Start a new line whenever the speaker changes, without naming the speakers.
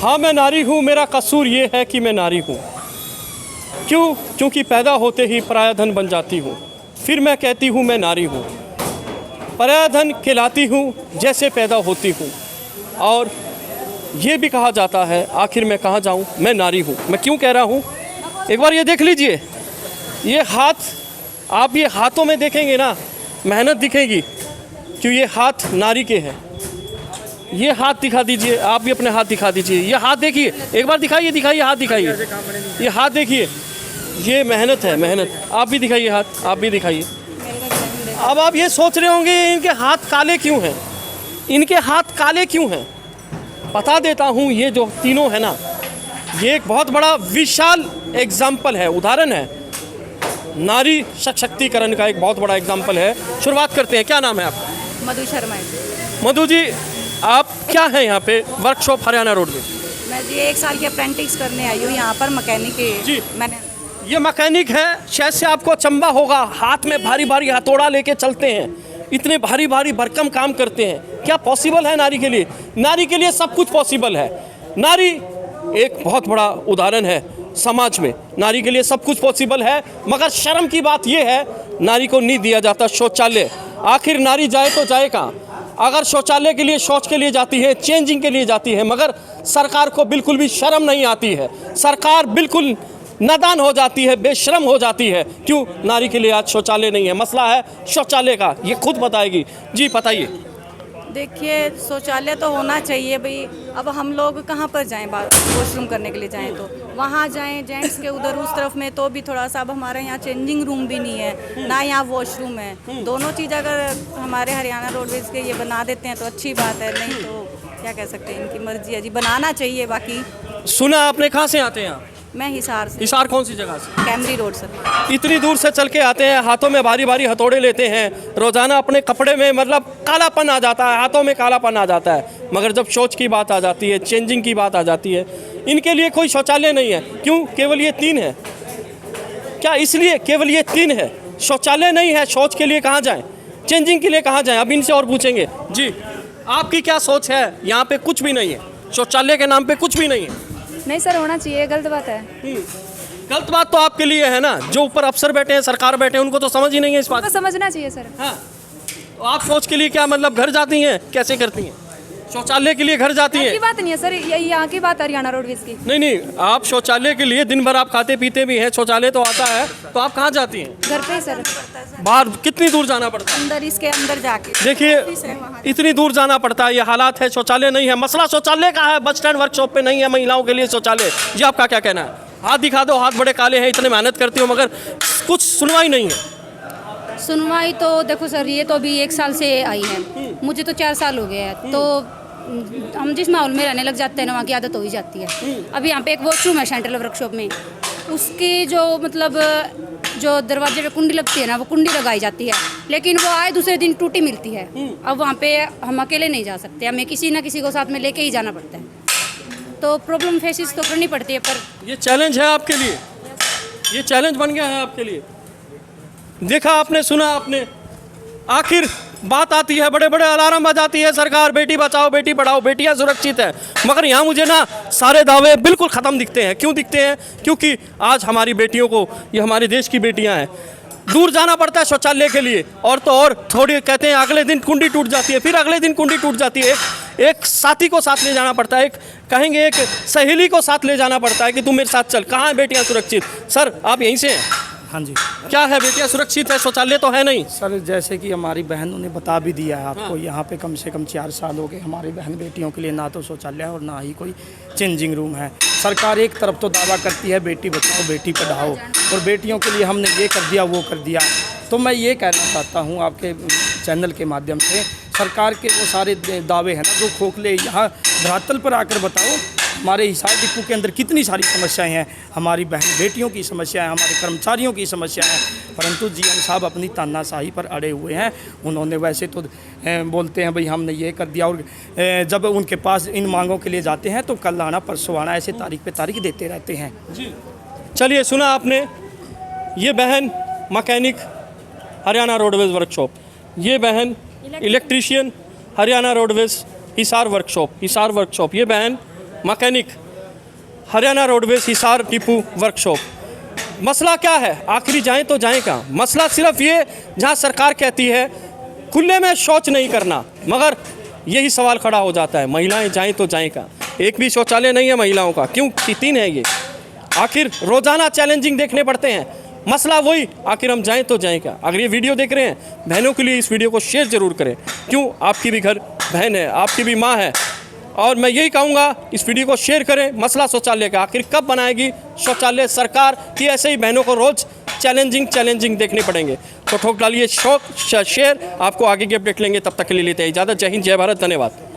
हाँ मैं नारी हूँ, मेरा कसूर ये है कि मैं नारी हूँ। क्यों? क्योंकि पैदा होते ही पराया धन बन जाती हूँ। फिर मैं कहती हूँ मैं नारी हूँ। पराया धन कहलाती हूँ जैसे पैदा होती हूँ। और ये भी कहा जाता है आखिर मैं कहाँ जाऊँ, मैं नारी हूँ। मैं क्यों कह रहा हूँ, एक बार ये देख लीजिए। ये हाथ, आप ये हाथों में देखेंगे ना, मेहनत दिखेगी क्यों ये हाथ नारी के हैं। ये हाथ दिखा दीजिए, आप भी अपने हाथ दिखा दीजिए। ये हाथ देखिए, एक बार दिखाइए, हाथ दिखाइए। ये हाथ देखिए, ये मेहनत है, मेहनत। आप भी दिखाइए हाथ, आप भी दिखाइए। अब आप ये सोच रहे होंगे इनके हाथ काले क्यों हैं, इनके हाथ काले क्यों हैं। बता देता हूँ, ये जो तीनों है ना, ये एक बहुत बड़ा विशाल एग्जाम्पल है, उदाहरण है। नारी सशक्तिकरण का एक बहुत बड़ा एग्जाम्पल है। शुरुआत करते हैं। क्या नाम है आपका?
मधु शर्मा है।
मधु जी, आप क्या हैं यहाँ पे वर्कशॉप हरियाणा रोड में?
मैं जी 1 साल की अप्रेंटिस करने आई हूँ यहाँ पर, मैकेनिक
जी।
मैंने
ये मैकेनिक है, शायद से आपको अचंबा होगा, हाथ में भारी भारी हथौड़ा लेके चलते हैं, इतने भारी भारी भरकम काम करते हैं। क्या पॉसिबल है नारी के लिए? नारी के लिए सब कुछ पॉसिबल है। नारी एक बहुत बड़ा उदाहरण है समाज में, नारी के लिए सब कुछ पॉसिबल है। मगर शर्म की बात यह है, नारी को नहीं दिया जाता शौचालय। आखिर नारी जाए तो जाए कहाँ? अगर शौचालय के लिए, शौच के लिए जाती है, चेंजिंग के लिए जाती है, मगर सरकार को बिल्कुल भी शर्म नहीं आती है। सरकार बिल्कुल नादान हो जाती है, बेशर्म हो जाती है। क्यों? नारी के लिए आज शौचालय नहीं है। मसला है शौचालय का, ये खुद बताएगी। जी बताइए।
देखिए, शौचालय तो होना चाहिए भाई। अब हम लोग कहाँ पर जाएं, वॉशरूम करने के लिए जाएं तो वहाँ जाएं, जेंट्स के उधर उस तरफ में तो भी थोड़ा सा। अब हमारे यहाँ चेंजिंग रूम भी नहीं है, ना यहाँ वॉशरूम है। दोनों चीज़ अगर हमारे हरियाणा रोडवेज के ये बना देते हैं तो अच्छी बात है, नहीं तो क्या कह सकते हैं, इनकी मर्जी है जी, बनाना चाहिए। बाकी
सुना आपने, कहाँ से आते हैं आप?
मैं हिसार से।
हिसार कौन सी जगह से?
Kaimri road sir.
इतनी दूर से चल के आते हैं, हाथों में भारी भारी हथौड़े लेते हैं, रोजाना अपने कपड़े में मतलब कालापन आ जाता है, हाथों में कालापन आ जाता है। मगर जब शौच की बात आ जाती है, चेंजिंग की बात आ जाती है, इनके लिए कोई शौचालय नहीं है। क्यों? केवल ये 3 है। क्या इसलिए केवल ये 3 है? शौचालय नहीं है, शौच के लिए कहाँ जाएं, चेंजिंग के लिए कहाँ जाएं? अब इनसे और पूछेंगे। जी, आपकी क्या सोच है? यहाँ पे कुछ भी नहीं है, शौचालय के नाम पे कुछ भी नहीं है।
नहीं सर, होना चाहिए, गलत बात है।
गलत बात तो आपके लिए है ना, जो ऊपर अफसर बैठे हैं, सरकार बैठे हैं, उनको तो समझ ही नहीं है इस बात
तो समझना चाहिए सर।
हाँ, तो आप सोच के लिए क्या मतलब घर जाती हैं, कैसे करती हैं? शौचालय के लिए घर जाती
यहाँ
हैं?
की बात नहीं है सर, ये यहाँ की बात है हरियाणा रोडवेज की।
नहीं नहीं, आप शौचालय के लिए दिन भर आप खाते पीते भी हैं, शौचालय तो आता है, तो आप कहाँ जाती हैं?
घर पे ही सर।
बाहर कितनी दूर जाना पड़ता है?
अंदर, इसके अंदर जाके
देखिए, इतनी दूर जाना पड़ता है, ये हालात है, शौचालय नहीं है। मसला शौचालय का है, बस स्टैंड वर्कशॉप पे नहीं है महिलाओं के लिए शौचालय। जी आपका क्या कहना है? हाथ दिखा दो, हाथ बड़े काले हैं, इतने मेहनत करती हो मगर कुछ सुनवाई नहीं है।
सुनवाई तो देखो सर, ये तो अभी 1 साल से आई है, मुझे तो 4 साल हो गए हैं। तो हम जिस माहौल में रहने लग जाते हैं ना, वहाँ की आदत हो ही जाती है। अभी यहाँ पे एक वॉशरूम है सेंट्रल वर्कशॉप में, उसकी जो मतलब जो दरवाजे पे कुंडी लगती है ना, वो कुंडी लगाई जाती है, लेकिन वो आए दूसरे दिन टूटी मिलती है। अब वहाँ पे हम अकेले नहीं जा सकते, हमें किसी ना किसी को साथ में लेके ही जाना पड़ता है। तो प्रॉब्लम फेसिस तो करनी पड़ती है। पर
ये चैलेंज है आपके लिए, ये चैलेंज बन गया है आपके लिए। देखा आपने, सुना आपने, आखिर बात आती है, बड़े बड़े अलार्म बजाती है सरकार, बेटी बचाओ बेटी पढ़ाओ, बेटियां सुरक्षित है। मगर यहाँ मुझे ना सारे दावे बिल्कुल ख़त्म दिखते हैं। क्यों दिखते हैं? क्योंकि आज हमारी बेटियों को, ये हमारे देश की बेटियां हैं, दूर जाना पड़ता है शौचालय के लिए। और तो और थोड़ी कहते हैं अगले दिन कुंडी टूट जाती है, फिर अगले दिन कुंडी टूट जाती है। एक साथी को साथ ले जाना पड़ता है, एक कहेंगे एक सहेली को साथ ले जाना पड़ता है कि तुम मेरे साथ चल। कहाँ है बेटियाँ सुरक्षित? सर आप यहीं से हैं?
हाँ जी।
क्या है, बेटियाँ सुरक्षित है, शौचालय तो है नहीं?
सर जैसे कि हमारी बहनों ने बता भी दिया है आपको, यहाँ पे कम से कम 4 साल हो गए हमारी बहन बेटियों के लिए ना तो शौचालय है और ना ही कोई चेंजिंग रूम है। सरकार एक तरफ तो दावा करती है बेटी बचाओ बेटी पढ़ाओ, और बेटियों के लिए हमने ये कर दिया वो कर दिया। तो मैं ये कहना चाहता हूँ आपके चैनल के माध्यम से, सरकार के वो सारे दावे हैं ना जो खोखले, यहाँ धरातल पर आकर बताओ हमारे हिसार डिपो के अंदर कितनी सारी समस्याएं हैं, हमारी बहन बेटियों की समस्या है, हमारे कर्मचारियों की समस्या है। परंतु जीएम साहब अपनी तानाशाही पर अड़े हुए हैं। उन्होंने वैसे तो बोलते हैं भाई हमने ये कर दिया, और जब उनके पास इन मांगों के लिए जाते हैं तो कल आना परसों आना ऐसे तारीख पे तारीख देते रहते हैं।
जी चलिए, सुना आपने, ये बहन मैकेनिक हरियाणा रोडवेज वर्कशॉप, ये बहन electrician Haryana roadways Hisar workshop, ये बहन mechanic, Haryana roadways Hisar depot workshop. मसला क्या है, आखिरी जाएं तो जाएं कहाँ? मसला सिर्फ ये, जहाँ सरकार कहती है खुले में शौच नहीं करना, मगर यही सवाल खड़ा हो जाता है, महिलाएं जाएं तो जाएं कहाँ? एक भी शौचालय नहीं है महिलाओं का, क्यों? 3 है ये। आखिर रोज़ाना चैलेंजिंग देखने पड़ते हैं, मसला वही, आखिर हम जाएं तो जाएं क्या? अगर ये वीडियो देख रहे हैं, बहनों के लिए इस वीडियो को शेयर ज़रूर करें, क्यों? आपकी भी घर बहन है, आपकी भी माँ है, और मैं यही कहूँगा इस वीडियो को शेयर करें। मसला शौचालय का, आखिर कब बनाएगी शौचालय सरकार की? ऐसे ही बहनों को रोज़ चैलेंजिंग देखने पड़ेंगे। तो ठोक डालिए शेयर, आपको आगे की अपडेट लेंगे, तब तक के लिए लेते हैं इजाज़त। जय हिंद, जय भारत, धन्यवाद।